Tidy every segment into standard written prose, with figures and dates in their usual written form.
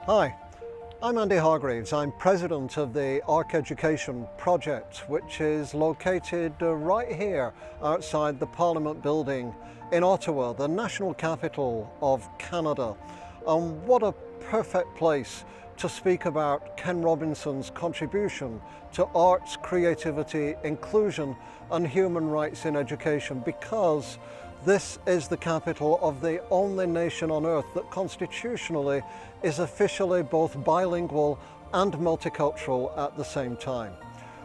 Hi, I'm Andy Hargreaves. I'm president of the ARC Education Project, which is located right here outside the Parliament building in Ottawa, the national capital of Canada. And what a perfect place to speak about Ken Robinson's contribution to arts, creativity, inclusion and human rights in education, because this is the capital of the only nation on earth that constitutionally is officially both bilingual and multicultural at the same time.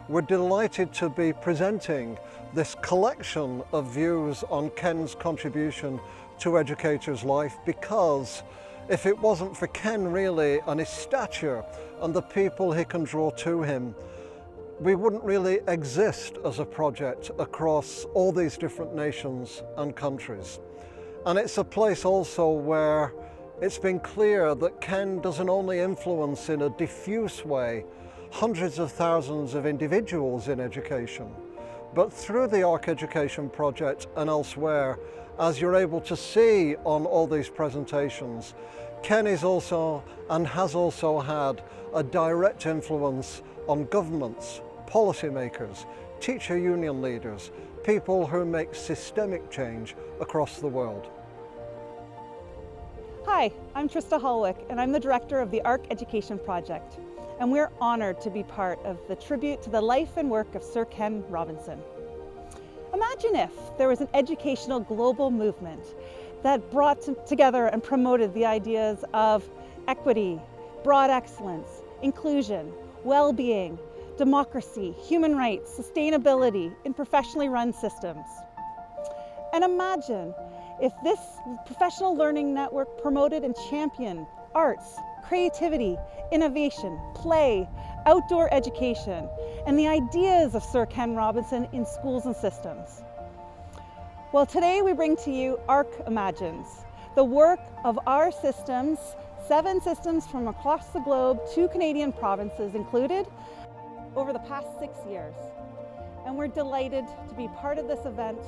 We're delighted to be presenting this collection of views on Ken's contribution to educators' life, because if it wasn't for Ken really and his stature and the people he can draw to him, we wouldn't really exist as a project across all these different nations and countries. And it's a place also where it's been clear that Ken doesn't only influence in a diffuse way hundreds of thousands of individuals in education, but through the ARC Education Project and elsewhere, as you're able to see on all these presentations, Ken is also and has also had a direct influence on governments, policymakers, teacher union leaders, people who make systemic change across the world. Hi, I'm Trista Holwick, and I'm the director of the ARC Education Project, and we're honored to be part of the tribute to the life and work of Sir Ken Robinson. Imagine if there was an educational global movement that brought together and promoted the ideas of equity, broad excellence, inclusion, well-being, democracy, human rights, sustainability in professionally run systems. And imagine if this professional learning network promoted and championed arts, creativity, innovation, play, outdoor education, and the ideas of Sir Ken Robinson in schools and systems. Well, today we bring to you ARC Imagines, the work of our systems, 7 systems from across the globe, 2 Canadian provinces included, over the past 6 years. And we're delighted to be part of this event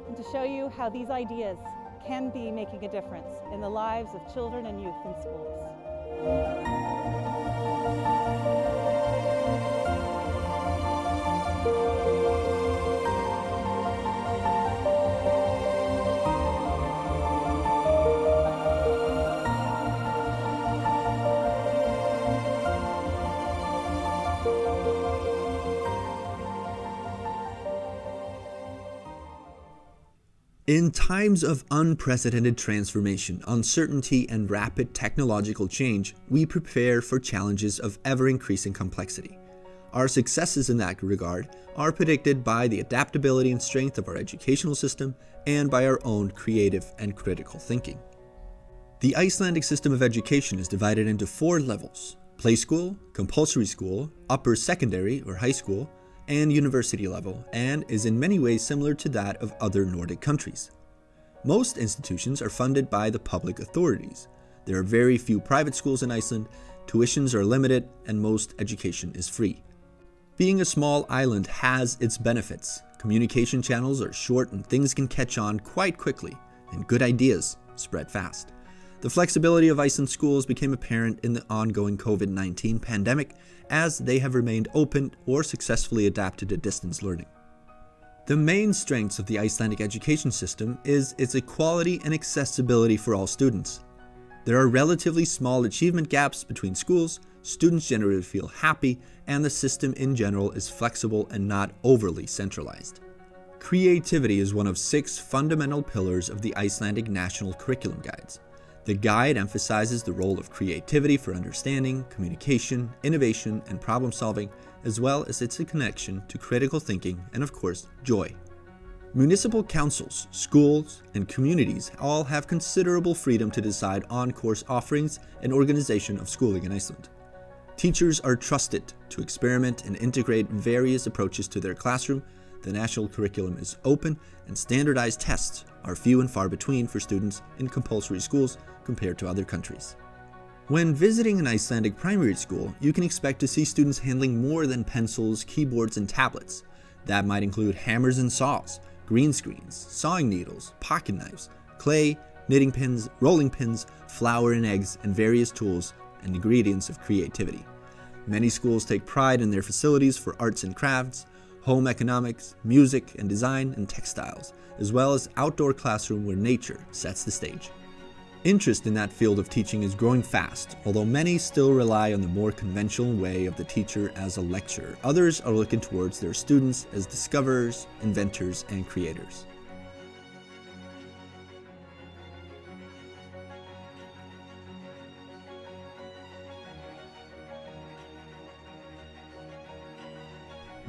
and to show you how these ideas can be making a difference in the lives of children and youth in schools. In times of unprecedented transformation, uncertainty, and rapid technological change, we prepare for challenges of ever-increasing complexity. Our successes in that regard are predicted by the adaptability and strength of our educational system and by our own creative and critical thinking. The Icelandic system of education is divided into 4 levels: play school, compulsory school, upper secondary or high school, and university level, and is in many ways similar to that of other Nordic countries. Most institutions are funded by the public authorities. There are very few private schools in Iceland, tuitions are limited, and most education is free. Being a small island has its benefits. Communication channels are short and things can catch on quite quickly, and good ideas spread fast. The flexibility of Iceland schools became apparent in the ongoing COVID-19 pandemic, as they have remained open or successfully adapted to distance learning. The main strengths of the Icelandic education system is its equality and accessibility for all students. There are relatively small achievement gaps between schools, students generally feel happy, and the system in general is flexible and not overly centralized. Creativity is one of 6 fundamental pillars of the Icelandic National Curriculum Guides. The guide emphasizes the role of creativity for understanding, communication, innovation, and problem solving, as well as its connection to critical thinking and, of course, joy. Municipal councils, schools, and communities all have considerable freedom to decide on course offerings and organization of schooling in Iceland. Teachers are trusted to experiment and integrate various approaches to their classroom. The national curriculum is open, and standardized tests are few and far between for students in compulsory schools compared to other countries. When visiting an Icelandic primary school, you can expect to see students handling more than pencils, keyboards, and tablets. That might include hammers and saws, green screens, sewing needles, pocket knives, clay, knitting pins, rolling pins, flour and eggs, and various tools and ingredients of creativity. Many schools take pride in their facilities for arts and crafts, home economics, music and design, and textiles, as well as outdoor classroom where nature sets the stage. Interest in that field of teaching is growing fast, although many still rely on the more conventional way of the teacher as a lecturer. Others are looking towards their students as discoverers, inventors, and creators.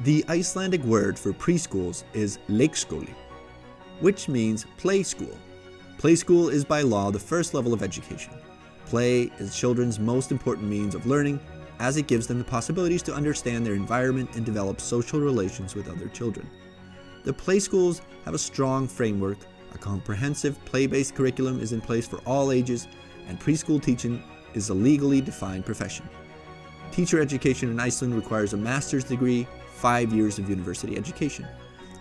The Icelandic word for preschools is leikskóli, which means play school. Play school is by law the first level of education. Play is children's most important means of learning, as it gives them the possibilities to understand their environment and develop social relations with other children. The play schools have a strong framework, a comprehensive play-based curriculum is in place for all ages, and preschool teaching is a legally defined profession. Teacher education in Iceland requires a master's degree, 5 years of university education.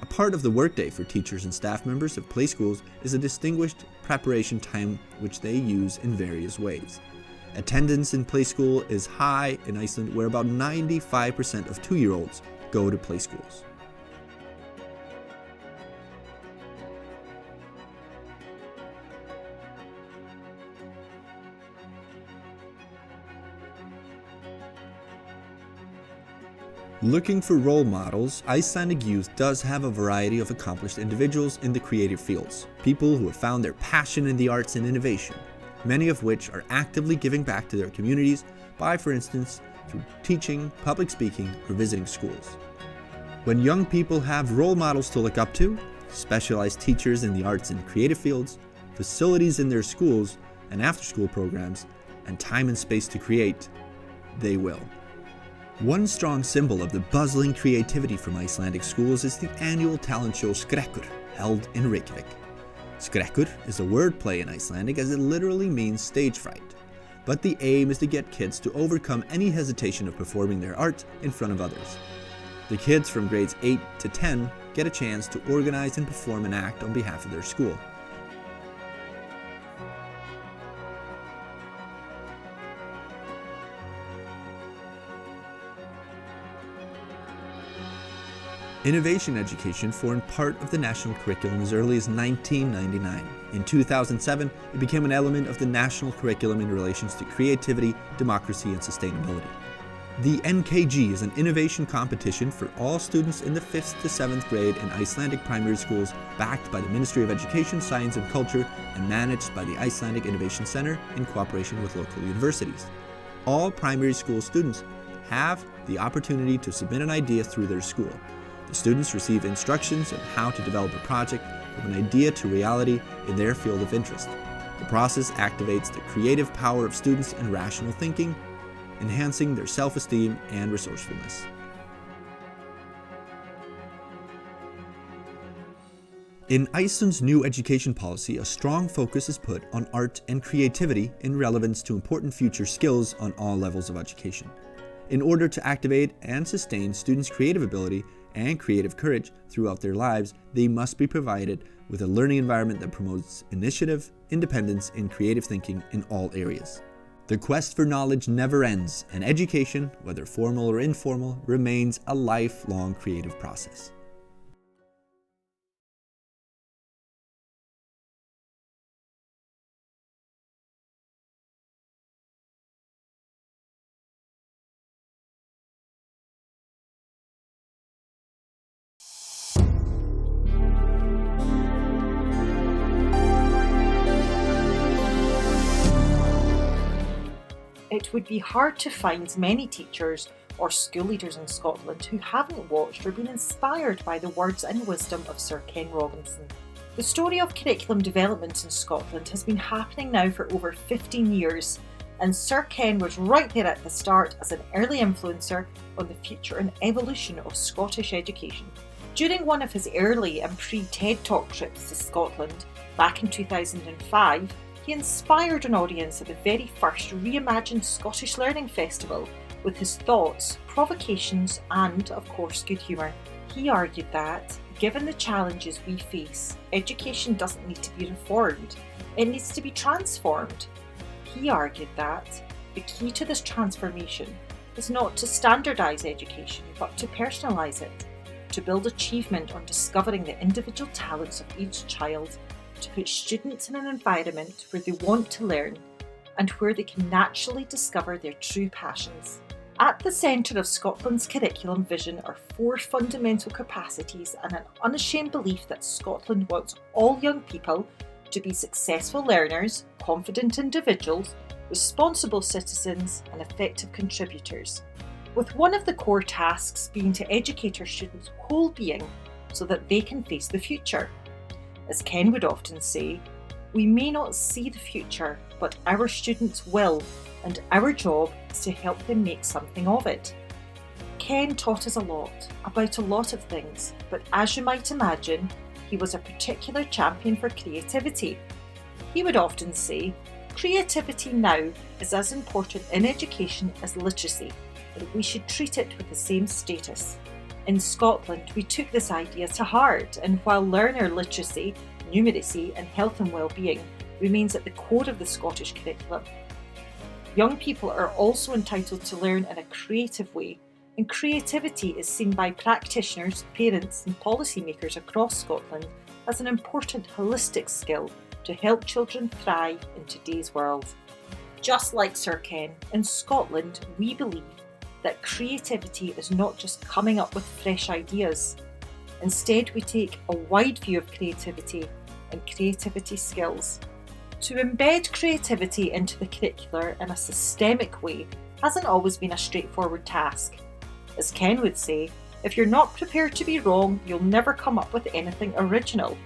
A part of the workday for teachers and staff members of play schools is a distinguished preparation time which they use in various ways. Attendance in play school is high in Iceland, where about 95% of 2-year-olds go to play schools. Looking for role models, Icelandic youth does have a variety of accomplished individuals in the creative fields, people who have found their passion in the arts and innovation, many of which are actively giving back to their communities by, for instance, through teaching, public speaking, or visiting schools. When young people have role models to look up to, specialized teachers in the arts and creative fields, facilities in their schools and after-school programs, and time and space to create, they will. One strong symbol of the bustling creativity from Icelandic schools is the annual talent show Skrekkur, held in Reykjavik. Skrekkur is a wordplay in Icelandic as it literally means stage fright, but the aim is to get kids to overcome any hesitation of performing their art in front of others. The kids from grades 8 to 10 get a chance to organize and perform an act on behalf of their school. Innovation education formed part of the national curriculum as early as 1999. In 2007, it became an element of the national curriculum in relations to creativity, democracy, and sustainability. The NKG is an innovation competition for all students in the 5th to 7th grade in Icelandic primary schools, backed by the Ministry of Education, Science and Culture, and managed by the Icelandic Innovation Center in cooperation with local universities. All primary school students have the opportunity to submit an idea through their school. The students receive instructions on how to develop a project from an idea to reality in their field of interest. The process activates the creative power of students and rational thinking, enhancing their self-esteem and resourcefulness. In Iceland's new education policy, a strong focus is put on art and creativity in relevance to important future skills on all levels of education. In order to activate and sustain students' creative ability and creative courage throughout their lives, they must be provided with a learning environment that promotes initiative, independence, and creative thinking in all areas. The quest for knowledge never ends, and education, whether formal or informal, remains a lifelong creative process. It would be hard to find many teachers or school leaders in Scotland who haven't watched or been inspired by the words and wisdom of Sir Ken Robinson. The story of curriculum development in Scotland has been happening now for over 15 years, and Sir Ken was right there at the start as an early influencer on the future and evolution of Scottish education. During one of his early and pre-TED Talk trips to Scotland back in 2005, he inspired an audience at the very first reimagined Scottish Learning Festival with his thoughts, provocations, and, of course, good humour. He argued that, given the challenges we face, education doesn't need to be reformed, it needs to be transformed. He argued that the key to this transformation is not to standardise education, but to personalise it, to build achievement on discovering the individual talents of each child, to put students in an environment where they want to learn and where they can naturally discover their true passions. At the centre of Scotland's curriculum vision are 4 fundamental capacities and an unashamed belief that Scotland wants all young people to be successful learners, confident individuals, responsible citizens and effective contributors, with one of the core tasks being to educate our students' whole being so that they can face the future. As Ken would often say, we may not see the future, but our students will, and our job is to help them make something of it. Ken taught us a lot about a lot of things, but as you might imagine, he was a particular champion for creativity. He would often say, creativity now is as important in education as literacy, and we should treat it with the same status. In Scotland, we took this idea to heart, and while learner literacy, numeracy and health and well-being remains at the core of the Scottish curriculum, young people are also entitled to learn in a creative way, and creativity is seen by practitioners, parents and policymakers across Scotland as an important holistic skill to help children thrive in today's world. Just like Sir Ken, in Scotland we believe that creativity is not just coming up with fresh ideas. Instead, we take a wide view of creativity and creativity skills. To embed creativity into the curricular in a systemic way hasn't always been a straightforward task. As Ken would say, if you're not prepared to be wrong, you'll never come up with anything original.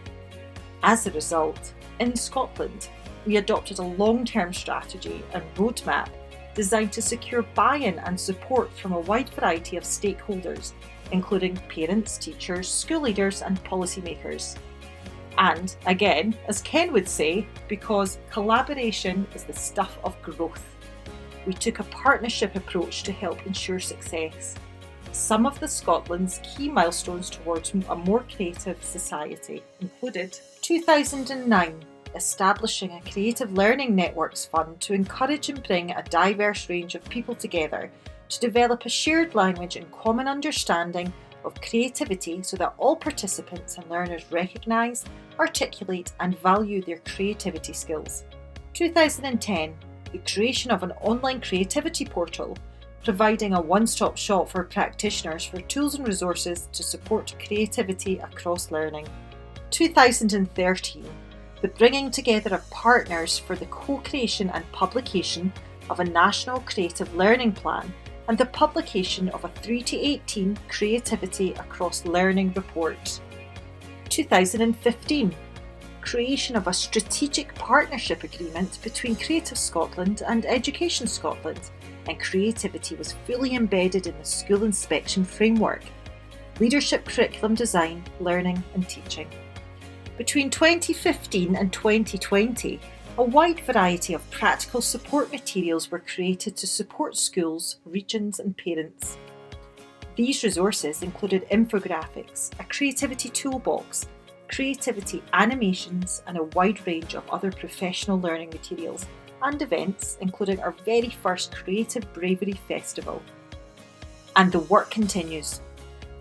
As a result, in Scotland, we adopted a long-term strategy and roadmap designed to secure buy-in and support from a wide variety of stakeholders, including parents, teachers, school leaders and policymakers. And again, as Ken would say, because collaboration is the stuff of growth, we took a partnership approach to help ensure success. Some of Scotland's key milestones towards a more creative society included 2009, establishing a Creative Learning Networks Fund to encourage and bring a diverse range of people together to develop a shared language and common understanding of creativity so that all participants and learners recognise, articulate and value their creativity skills. 2010, the creation of an online creativity portal, providing a one-stop shop for practitioners for tools and resources to support creativity across learning. 2013, the bringing together of partners for the co-creation and publication of a national creative learning plan and the publication of a 3 to 18 creativity across learning report. 2015, creation of a strategic partnership agreement between Creative Scotland and Education Scotland, and creativity was fully embedded in the school inspection framework, leadership curriculum design, learning and teaching. Between 2015 and 2020, a wide variety of practical support materials were created to support schools, regions and parents. These resources included infographics, a creativity toolbox, creativity animations and a wide range of other professional learning materials and events, including our very first Creative Bravery Festival. And the work continues.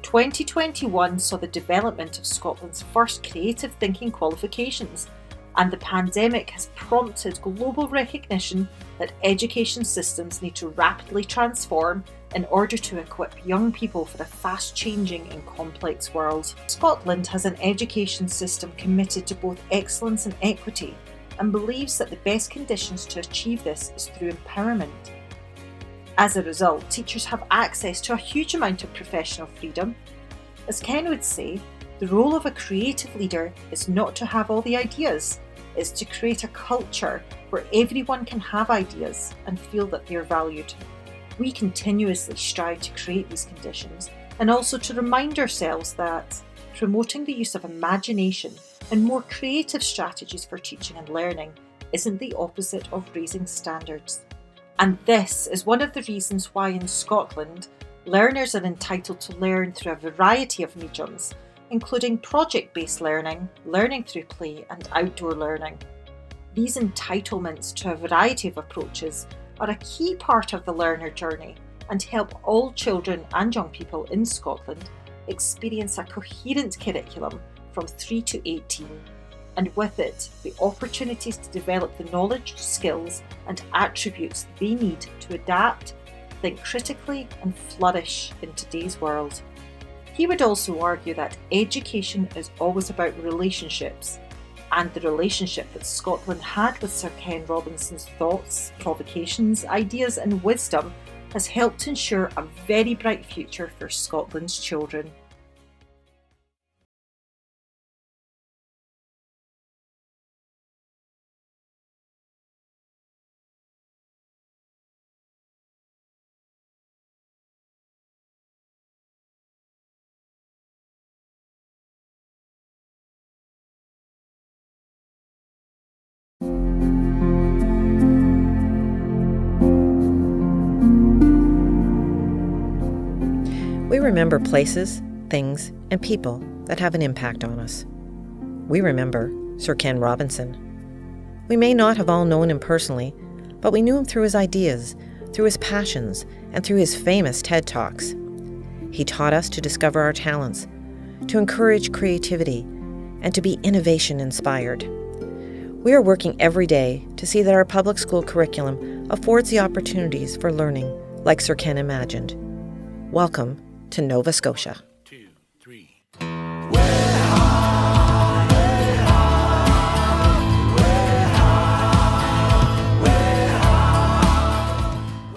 2021 saw the development of Scotland's first creative thinking qualifications, and the pandemic has prompted global recognition that education systems need to rapidly transform in order to equip young people for a fast-changing and complex world. Scotland has an education system committed to both excellence and equity, and believes that the best conditions to achieve this is through empowerment. As a result, teachers have access to a huge amount of professional freedom. As Ken would say, the role of a creative leader is not to have all the ideas, it's to create a culture where everyone can have ideas and feel that they are valued. We continuously strive to create these conditions and also to remind ourselves that promoting the use of imagination and more creative strategies for teaching and learning isn't the opposite of raising standards. And this is one of the reasons why in Scotland, learners are entitled to learn through a variety of mediums, including project-based learning, learning through play and outdoor learning. These entitlements to a variety of approaches are a key part of the learner journey and help all children and young people in Scotland experience a coherent curriculum from 3 to 18, and with it the opportunities to develop the knowledge, skills and attributes they need to adapt, think critically and flourish in today's world. He would also argue that education is always about relationships, and the relationship that Scotland had with Sir Ken Robinson's thoughts, provocations, ideas and wisdom has helped ensure a very bright future for Scotland's children. We remember places, things, and people that have an impact on us. We remember Sir Ken Robinson. We may not have all known him personally, but we knew him through his ideas, through his passions, and through his famous TED Talks. He taught us to discover our talents, to encourage creativity, and to be innovation-inspired. We are working every day to see that our public school curriculum affords the opportunities for learning like Sir Ken imagined. Welcome to Nova Scotia. 2, 3.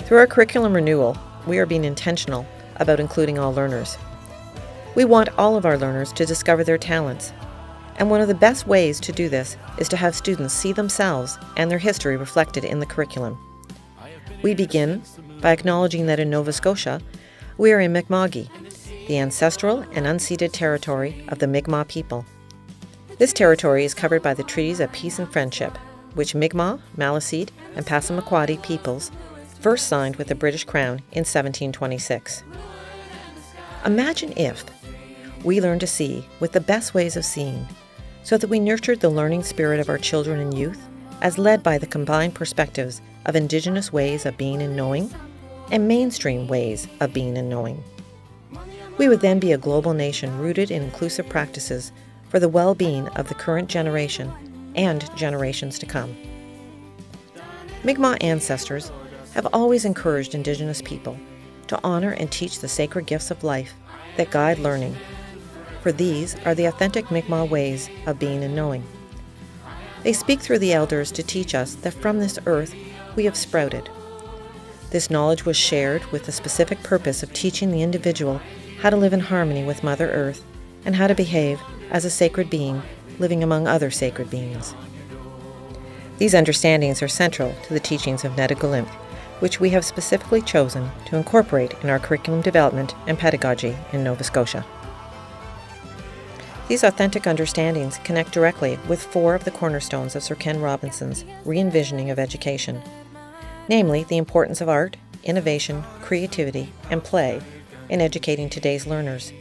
Through our curriculum renewal, we are being intentional about including all learners. We want all of our learners to discover their talents, and one of the best ways to do this is to have students see themselves and their history reflected in the curriculum. We begin by acknowledging that in Nova Scotia, we are in Mi'kma'ki, the ancestral and unceded territory of the Mi'kmaq people. This territory is covered by the Treaties of Peace and Friendship, which Mi'kmaq, Maliseet, and Passamaquoddy peoples first signed with the British Crown in 1726. Imagine if we learned to see with the best ways of seeing, so that we nurtured the learning spirit of our children and youth as led by the combined perspectives of Indigenous ways of being and knowing and mainstream ways of being and knowing. We would then be a global nation rooted in inclusive practices for the well-being of the current generation and generations to come. Mi'kmaq ancestors have always encouraged Indigenous people to honor and teach the sacred gifts of life that guide learning, for these are the authentic Mi'kmaq ways of being and knowing. They speak through the elders to teach us that from this earth we have sprouted. This knowledge was shared with the specific purpose of teaching the individual how to live in harmony with Mother Earth and how to behave as a sacred being living among other sacred beings. These understandings are central to the teachings of Neda Galimth, which we have specifically chosen to incorporate in our curriculum development and pedagogy in Nova Scotia. These authentic understandings connect directly with 4 of the cornerstones of Sir Ken Robinson's re-envisioning of education, namely the importance of art, innovation, creativity, and play in educating today's learners.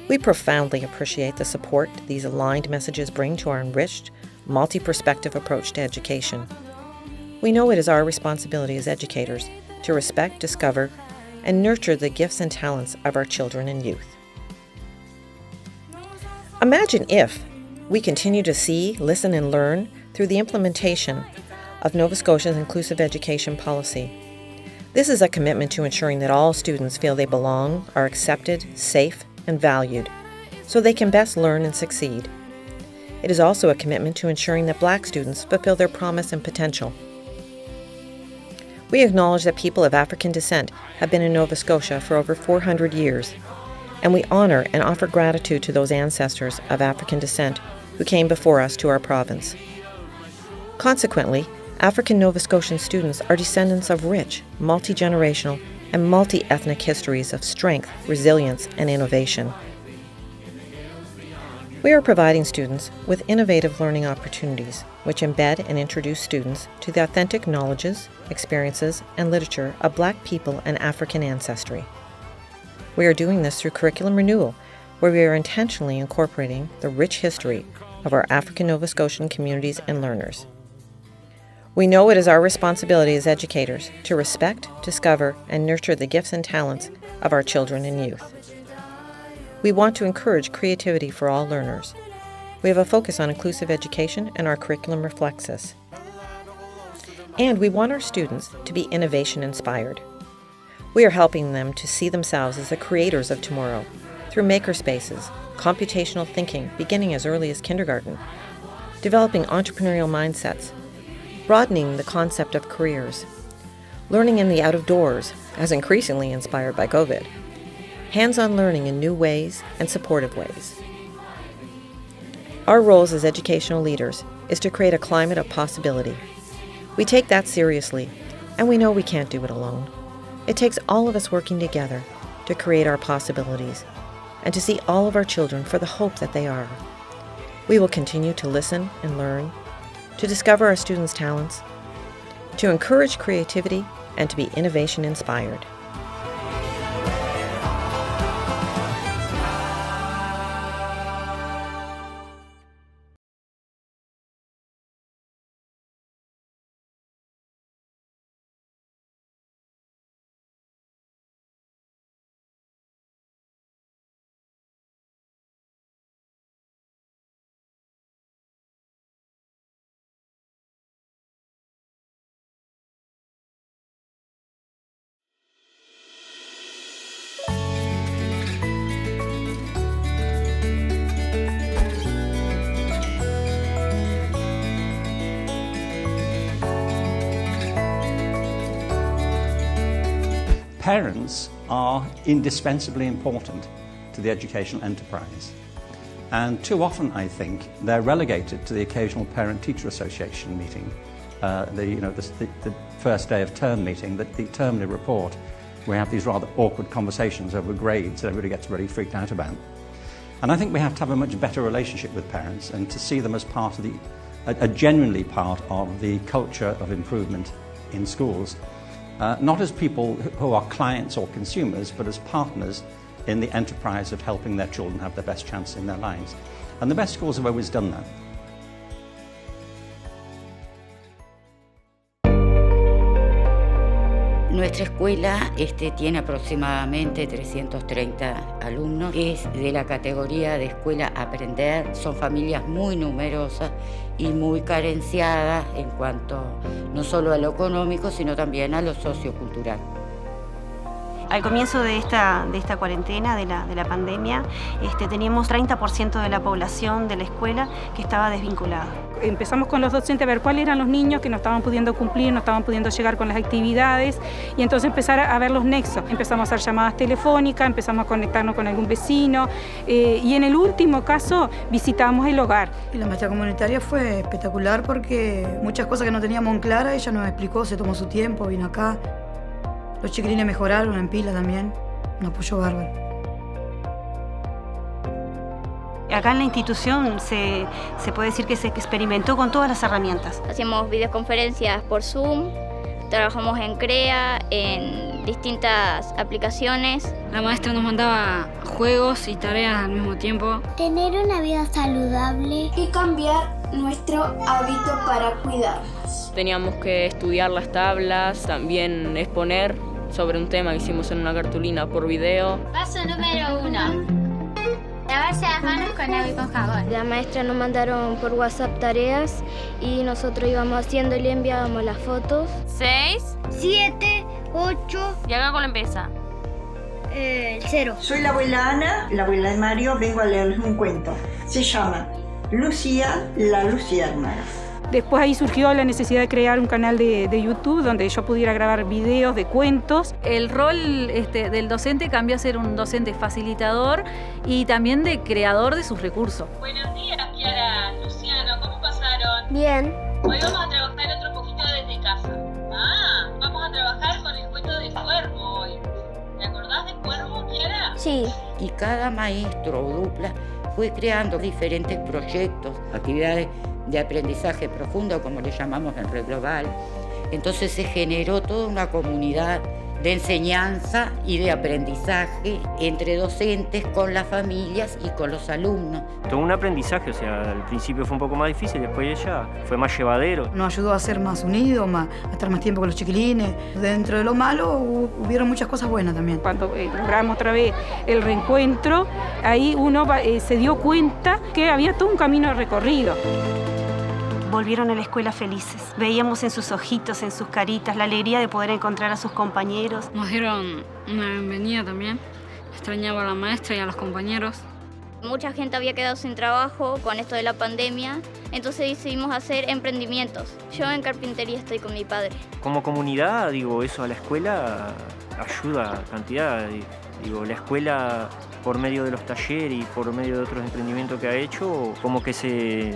We profoundly appreciate the support these aligned messages bring to our enriched, multi-perspective approach to education. We know it is our responsibility as educators to respect, discover, and nurture the gifts and talents of our children and youth. Imagine if we continue to see, listen, and learn through the implementation of Nova Scotia's inclusive education policy. This is a commitment to ensuring that all students feel they belong, are accepted, safe, and valued, so they can best learn and succeed. It is also a commitment to ensuring that Black students fulfill their promise and potential. We acknowledge that people of African descent have been in Nova Scotia for over 400 years, and we honor and offer gratitude to those ancestors of African descent who came before us to our province. Consequently, African Nova Scotian students are descendants of rich, multi-generational, and multi-ethnic histories of strength, resilience, and innovation. We are providing students with innovative learning opportunities which embed and introduce students to the authentic knowledges, experiences, and literature of Black people and African ancestry. We are doing this through curriculum renewal, where we are intentionally incorporating the rich history of our African Nova Scotian communities and learners. We know it is our responsibility as educators to respect, discover, and nurture the gifts and talents of our children and youth. We want to encourage creativity for all learners. We have a focus on inclusive education, and our curriculum reflects this. And we want our students to be innovation-inspired. We are helping them to see themselves as the creators of tomorrow through makerspaces, computational thinking beginning as early as kindergarten, developing entrepreneurial mindsets, broadening the concept of careers, learning in the out of doors, as increasingly inspired by COVID, hands-on learning in new ways and supportive ways. Our roles as educational leaders is to create a climate of possibility. We take that seriously, and we know we can't do it alone. It takes all of us working together to create our possibilities and to see all of our children for the hope that they are. We will continue to listen and learn, to discover our students' talents, to encourage creativity, and to be innovation-inspired. Parents are indispensably important to the educational enterprise. And too often, I think, they're relegated to the occasional parent-teacher association meeting, the first day of term meeting, the termly report. We have these rather awkward conversations over grades that everybody gets really freaked out about. And I think we have to have a much better relationship with parents and to see them as part of a genuinely part of the culture of improvement in schools. Not as people who are clients or consumers, but as partners in the enterprise of helping their children have the best chance in their lives. And the best schools have always done that. Nuestra escuela tiene aproximadamente 330 alumnos. Es de la categoría de escuela aprender. Son familias muy numerosas y muy carenciadas en cuanto no solo a lo económico, sino también a lo sociocultural. Al comienzo de esta cuarentena, de la pandemia, teníamos 30% de la población de la escuela que estaba desvinculada. Empezamos con los docentes a ver cuáles eran los niños que no estaban pudiendo cumplir, no estaban pudiendo llegar con las actividades y entonces empezar a ver los nexos. Empezamos a hacer llamadas telefónicas, empezamos a conectarnos con algún vecino y en el último caso visitamos el hogar. Y la maestra comunitaria fue espectacular porque muchas cosas que no teníamos en clara ella nos explicó, se tomó su tiempo, vino acá. Los chiquilines mejoraron en pila también, un apoyo bárbaro. Acá en la institución se puede decir que se experimentó con todas las herramientas. Hacíamos videoconferencias por Zoom, trabajamos en CREA, en distintas aplicaciones. La maestra nos mandaba juegos y tareas al mismo tiempo. Tener una vida saludable y cambiar nuestro hábito para cuidarnos. Teníamos que estudiar las tablas, también exponer sobre un tema que hicimos en una cartulina por video. Paso número 1. Lavarse las manos con agua y con jabón. La maestra nos mandaron por WhatsApp tareas y nosotros íbamos haciendo y le enviábamos las fotos. 6, 7, 8. ¿Y acá cuál empieza? 0. Soy la abuela Ana, la abuela de Mario. Vengo a leerles un cuento. Se llama Lucía, la luciérnaga. Después ahí surgió la necesidad de crear un canal de YouTube donde yo pudiera grabar videos de cuentos. El rol del docente cambió a ser un docente facilitador y también de creador de sus recursos. Buenos días, Kiara, Luciano, ¿cómo pasaron? Bien. Hoy vamos a trabajar otro poquito desde casa. Vamos a trabajar con el cuento del cuervo hoy. ¿Te acordás del cuervo, Kiara? Sí. Y cada maestro o dupla fue creando diferentes proyectos, actividades de aprendizaje profundo, como le llamamos en Red Global. Entonces se generó toda una comunidad de enseñanza y de aprendizaje entre docentes con las familias y con los alumnos. Todo un aprendizaje, o sea, al principio fue un poco más difícil, después ya fue más llevadero. Nos ayudó a ser más unidos, a estar más tiempo con los chiquilines. Dentro de lo malo hubieron muchas cosas buenas también. Cuando logramos otra vez el reencuentro, ahí uno se dio cuenta que había todo un camino recorrido. Volvieron a la escuela felices. Veíamos en sus ojitos, en sus caritas, la alegría de poder encontrar a sus compañeros. Nos dieron una bienvenida también. Extrañaba a la maestra y a los compañeros. Mucha gente había quedado sin trabajo con esto de la pandemia, entonces decidimos hacer emprendimientos. Yo en carpintería estoy con mi padre. Como comunidad, digo, eso a la escuela ayuda cantidad. Digo, la escuela, por medio de los talleres y por medio de otros emprendimientos que ha hecho, como que se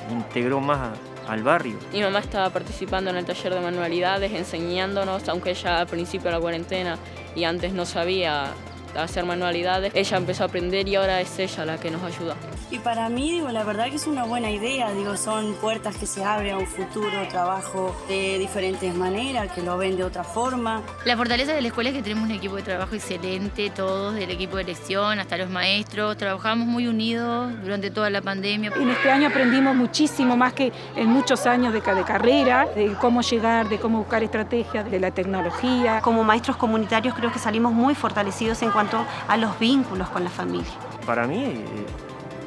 integró más al barrio. Mi mamá estaba participando en el taller de manualidades, enseñándonos, aunque ella al principio de la cuarentena y antes no sabía hacer manualidades, ella empezó a aprender y ahora es ella la que nos ayuda. Y para mí, digo, la verdad que es una buena idea, digo, son puertas que se abren a un futuro trabajo de diferentes maneras, que lo ven de otra forma. La fortaleza de la escuela es que tenemos un equipo de trabajo excelente, todos, del equipo de elección hasta los maestros, trabajamos muy unidos durante toda la pandemia. En este año aprendimos muchísimo más que en muchos años de carrera, de cómo llegar, de cómo buscar estrategias, de la tecnología. Como maestros comunitarios creo que salimos muy fortalecidos en cuanto a los vínculos con la familia. Para mí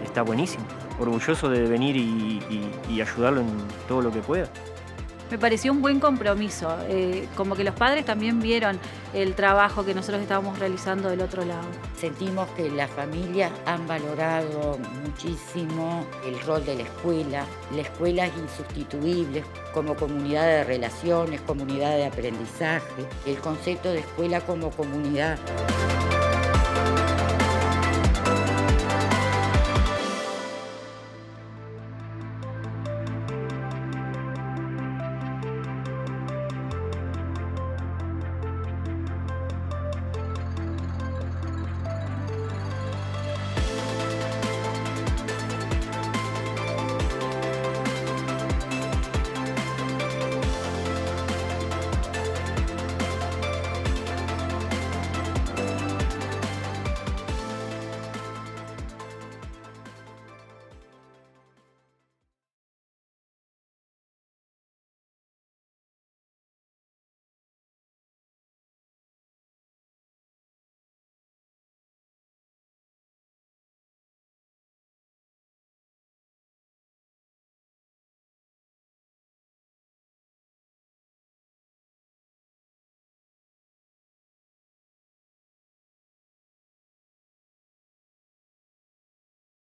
está buenísimo, orgulloso de venir y ayudarlo en todo lo que pueda. Me pareció un buen compromiso, como que los padres también vieron el trabajo que nosotros estábamos realizando del otro lado. Sentimos que las familias han valorado muchísimo el rol de la escuela. La escuela es insustituible como comunidad de relaciones, comunidad de aprendizaje, el concepto de escuela como comunidad.